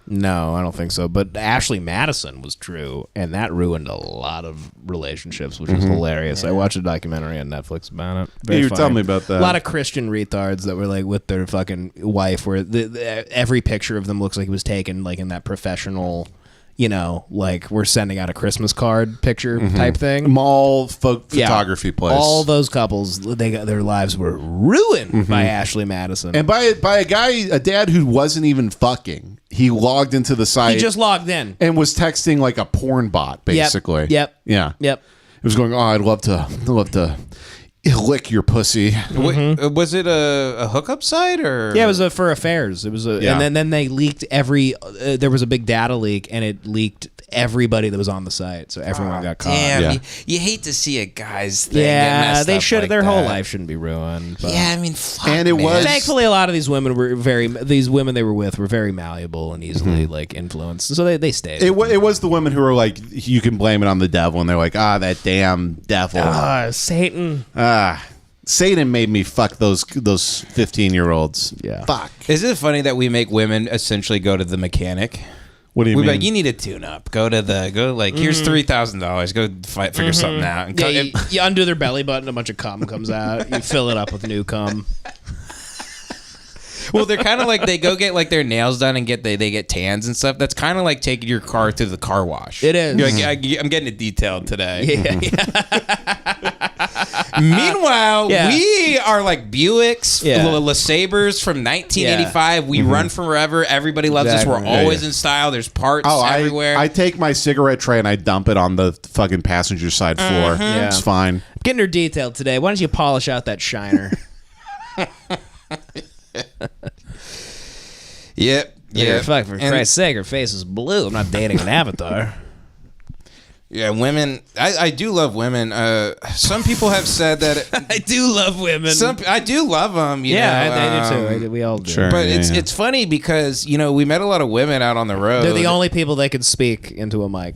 No, I don't think so. But Ashley Madison was true, and that ruined a lot of relationships, which was hilarious. I watched a documentary on Netflix about it. Yeah, you were telling me about that. A lot of Christian retards that were like with their fucking wife, where every picture of them looks like it was taken like in that professional, you know, like we're sending out a Christmas card picture type thing. Mall photography place. All those couples, their lives were ruined by Ashley Madison. And by a dad who wasn't even fucking. He logged into the site. He just logged in. And was texting like a porn bot, basically. Yep. Yeah. Yep. It was going, I'd love to lick your pussy. Was it a hookup site or? Yeah, it was for affairs. It was and then they leaked there was a big data leak, and it leaked everybody that was on the site, so everyone got caught. Damn, you hate to see a guy's thing. Yeah, get messed they up should. like their that. whole life shouldn't be ruined. But. Yeah, I mean, fuck, and it man. was Thankfully, a lot of these women were these women they were with were very malleable and easily like influenced, so they stayed. It was the women who were like, you can blame it on the devil, and they're like, that damn devil, Satan. Satan made me fuck those 15-year-olds. Yeah. Fuck. Is it funny that we make women essentially go to the mechanic? What do you mean? Like, you need a tune-up. Here's $3,000. Go figure something out. And You undo their belly button, a bunch of cum comes out. You fill it up with new cum. Well, they're kind of like they go get like their nails done and they get tans and stuff. That's kind of like taking your car to the car wash. It is. You're like, I'm getting it detailed today. Yeah. Meanwhile, we are like Buicks, Yeah. LeSabres from 1985. We run forever. Everybody loves us. We're always in style. There's parts everywhere. I take my cigarette tray and I dump it on the fucking passenger side floor. Yeah. It's fine. Getting her detailed today. Why don't you polish out that shiner? Yep. Yeah. Fuck, for Christ's sake, her face is blue. I'm not dating an avatar. Yeah, women. I do love women. Some people have said that I do love women. I do love them. I do too. We all do. Sure. But it's funny because we met a lot the women out on the road. They're the only people that could speak into a mic.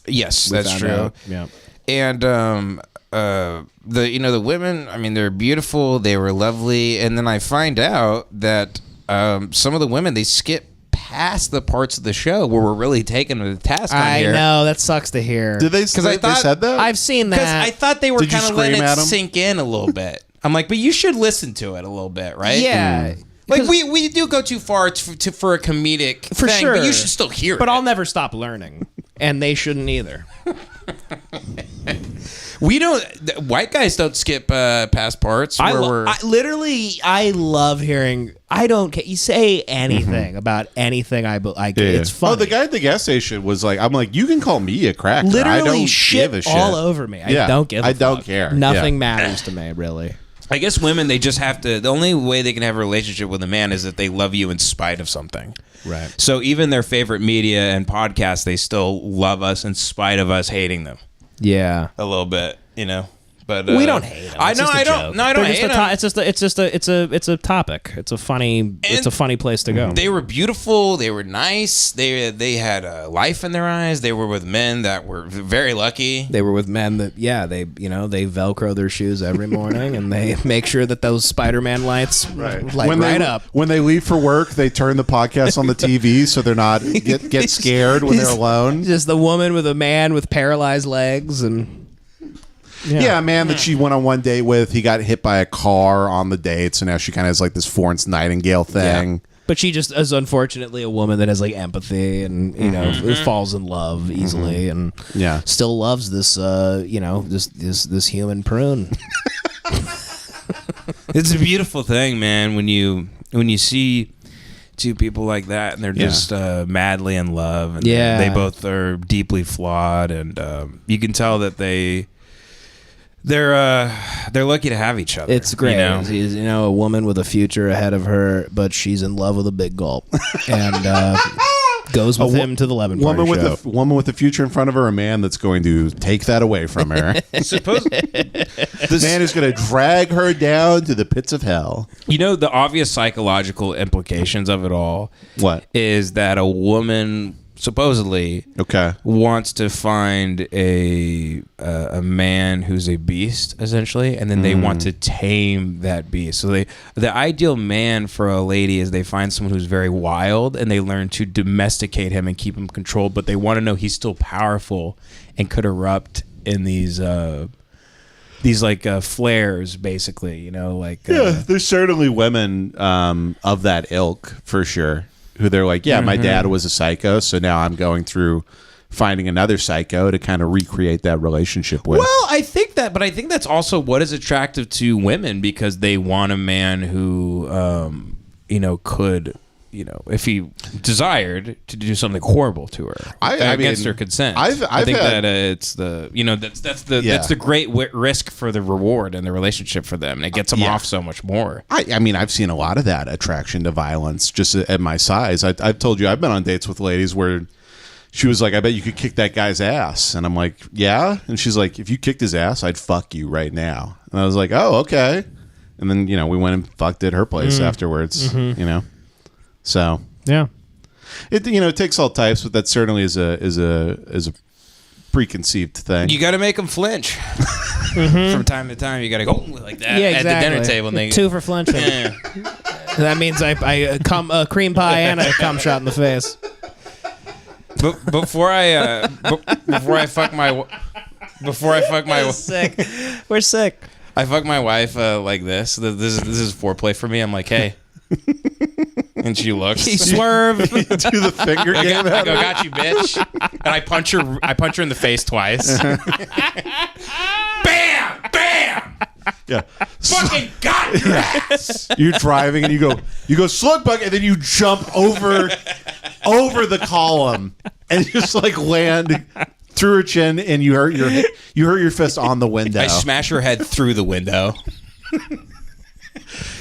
Yes, that's true. Out. Yeah. And the women. I mean, they're beautiful. They were lovely. And then I find out that some of the women, they skip past the parts of the show where we're really taking the task on I here. know, that sucks to hear. Did they? Because I thought- they said that. I've seen that. Because I thought they were Did you kind of letting scream it at 'em? sink in a little bit. I'm like, but you should listen to it a little bit, right? Yeah. Like we do go too far for a comedic For thing, sure. but you should still hear it. But I'll never stop learning. And they shouldn't either. We don't. White guys don't skip past parts. I love hearing. I don't care. You say anything about anything. It's funny. Oh, the guy at the gas station was like, I'm like, you can call me a cracker. Literally I don't shit give a shit. all over me. I don't give a I don't fuck. care. Nothing Yeah. matters to me, really. I guess women, they just have to. The only way they can have a relationship with a man is that they love you in spite of something. Right. So even their favorite media and podcasts, they still love us in spite of us hating them Yeah. a little bit. But We don't hate them. I It's know. just a I don't. joke. No, I don't They're hate just them. it's a topic. It's a funny place to go. They were beautiful. They were nice. They had a life in their eyes. They were with men that were very lucky. They were with men that they Velcro their shoes every morning and they make sure that those Spider-Man lights light up. When they leave for work, they turn the podcast on the TV so they're not get scared when they're alone. Just the woman with a man with paralyzed legs and. Yeah, a man that she went on one date with, he got hit by a car on the date, so now she kind of has like this Florence Nightingale thing. Yeah. But she just is unfortunately a woman that has like empathy and falls in love easily and still loves this this human prune. It's a beautiful thing, man. When you see two people like that and they're just madly in love and they both are deeply flawed and you can tell that they're lucky to have each other. It's great. She's a woman with a future ahead of her, but she's in love with a big gulp and goes with him to the Lemon Party show. Woman with a future in front of her, a man that's going to take that away from her. This man is going to drag her down to the pits of hell. The obvious psychological implications of it all. What is that a woman supposedly wants to find a man who's a beast, essentially, and then they want to tame that beast. So the ideal man for a lady is they find someone who's very wild, and they learn to domesticate him and keep him controlled, but they want to know he's still powerful and could erupt in these like flares, basically, you know, like there's certainly women of that ilk for sure, who they're like, my dad was a psycho, so now I'm going through finding another psycho to kind of recreate that relationship with. Well, I think that's also what is attractive to women, because they want a man who could, if he desired to do something horrible to her against her consent. I think that it's the that's the great risk for the reward and the relationship for them, and it gets them off so much more. I mean, I've seen a lot of that attraction to violence just at my size. I've told you I've been on dates with ladies where she was like, I bet you could kick that guy's ass, and I'm like, yeah, and she's like, if you kicked his ass, I'd fuck you right now, and I was like, oh, okay, and then we went and fucked at her place afterwards, So yeah, it takes all types, but that certainly is a preconceived thing. You got to make them flinch from time to time. You got to go like that at the dinner table. And 2 for flinching. Yeah. That means I come a cream pie and a cum shot in the face. But before I fuck my sick. We're sick. I fuck my wife like this. This is foreplay for me. I'm like, hey. And she looks. She swerved. Do the finger game. I go, got you, bitch. And I punch her in the face twice. Bam! Bam! Yeah. Fucking got your ass. You're driving and you go slug bug, and then you jump over the column and just like land through her chin, and you hurt your fist on the window. I smash her head through the window.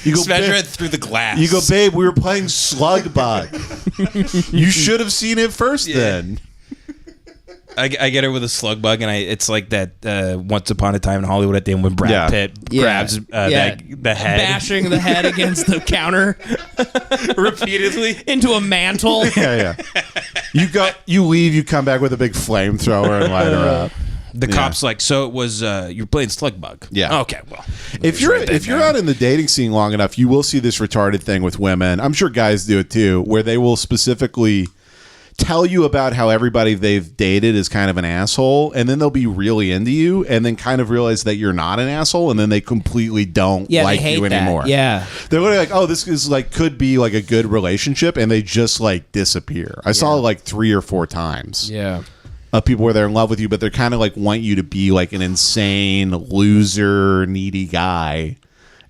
You go, smash her head through the glass. You go, babe, we were playing slug bug. You should have seen it first then. I get her with a slug bug, and it's like that Once Upon a Time in Hollywood at the end when Brad Pitt grabs the head. Bashing the head against the counter. Repeatedly. Into a mantle. Yeah. You leave, you come back with a big flamethrower and light her up. The cop's like, so it was you're playing slug bug. Yeah. Okay. Well, if you're out in the dating scene long enough, you will see this retarded thing with women. I'm sure guys do it too, where they will specifically tell you about how everybody they've dated is kind of an asshole, and then they'll be really into you, and then kind of realize that you're not an asshole, and then they completely don't like you anymore. Yeah. They're literally like, oh, this is like could be like a good relationship, and they just like disappear. I saw it like 3 or 4 times. Yeah. People where they're in love with you, but they're kind of like want you to be like an insane loser, needy guy.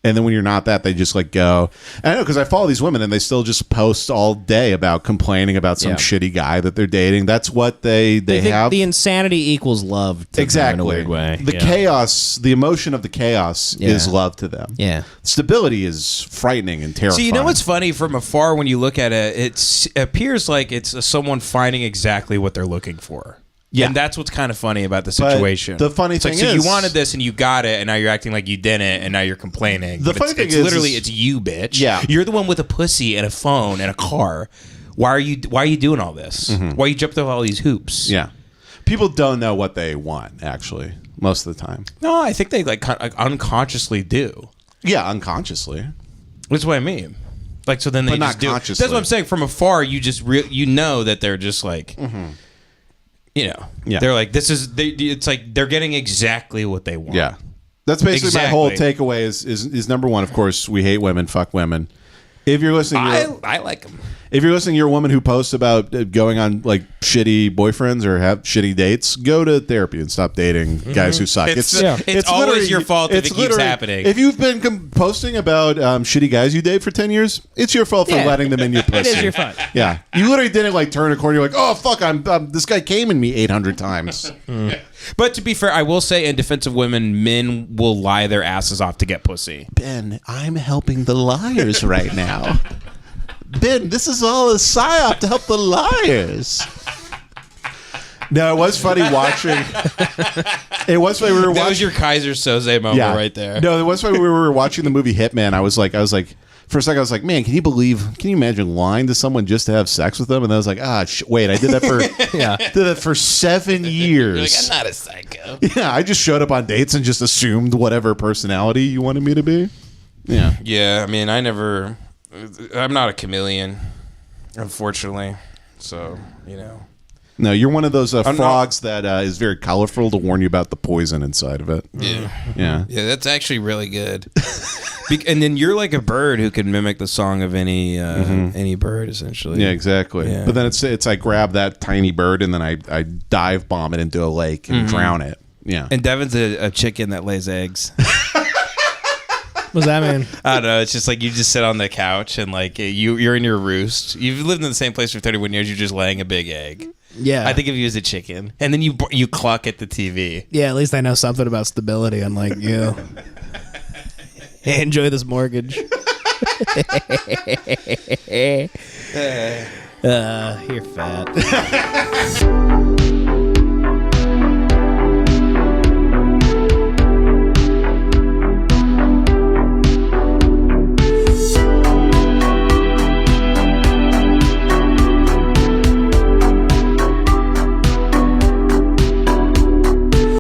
And then when you're not that, they just like go. And I know because I follow these women and they still just post all day about complaining about some shitty guy that they're dating. That's what they have. The insanity equals love to them in a weird way. The chaos, the emotion of the chaos is love to them. Yeah. Stability is frightening and terrifying. So you know what's funny? From afar, when you look at it, it appears like it's someone finding exactly what they're looking for. Yeah. And that's what's kind of funny about the situation. But the funny thing is... So you wanted this and you got it, and now you're acting like you didn't, and now you're complaining. The funny thing is... literally, it's you, bitch. Yeah. You're the one with a pussy and a phone and a car. Why are you doing all this? Mm-hmm. Why are you jumping through all these hoops? Yeah. People don't know what they want, actually, most of the time. No, I think they like unconsciously do. Yeah, unconsciously. That's what I mean. Like, so then they just do. That's what I'm saying. From afar, you just you know that they're just like... Mm-hmm. You know, they're like, it's like they're getting exactly what they want. Yeah. That's basically my whole takeaway is number one, of course, we hate women, fuck women. If you're listening, I like them. If you're listening, you're a woman who posts about going on like shitty boyfriends or have shitty dates, go to therapy and stop dating guys who suck. It's always your fault if it keeps happening. If you've been posting about shitty guys you date for 10 years, it's your fault for letting them in your pussy. It is your fault. Yeah. You literally didn't like turn a corner. You're like, oh, fuck, this guy came in me 800 times. But to be fair, I will say in defense of women, men will lie their asses off to get pussy. Ben, I'm helping the liars right now. Ben, this is all a psyop to help the liars. No, it was funny watching. It was funny. That was your Kaiser Soze moment right there. No, it was funny. We were watching the movie Hitman. I was like, For a second, I was like, man, can you imagine lying to someone just to have sex with them? And then I was like, wait, I did that for did that for 7 years. Like, I'm not a psycho. Yeah, I just showed up on dates and just assumed whatever personality you wanted me to be. Yeah. Yeah, I mean, I'm not a chameleon, unfortunately. So, No, you're one of those frogs that is very colorful to warn you about the poison inside of it. Yeah. Yeah. Yeah, that's actually really good. And then you're like a bird who can mimic the song of any bird, essentially. Yeah, exactly. Yeah. But then it's I grab that tiny bird and then I dive bomb it into a lake and drown it. Yeah. And Devin's a chicken that lays eggs. What does that mean? I don't know. It's just like you just sit on the couch and like you're in your roost. You've lived in the same place for 31 years. You're just laying a big egg. Yeah. I think of you as a chicken. And then you cluck at the TV. Yeah, at least I know something about stability, unlike you. Hey, enjoy this mortgage. You're fat.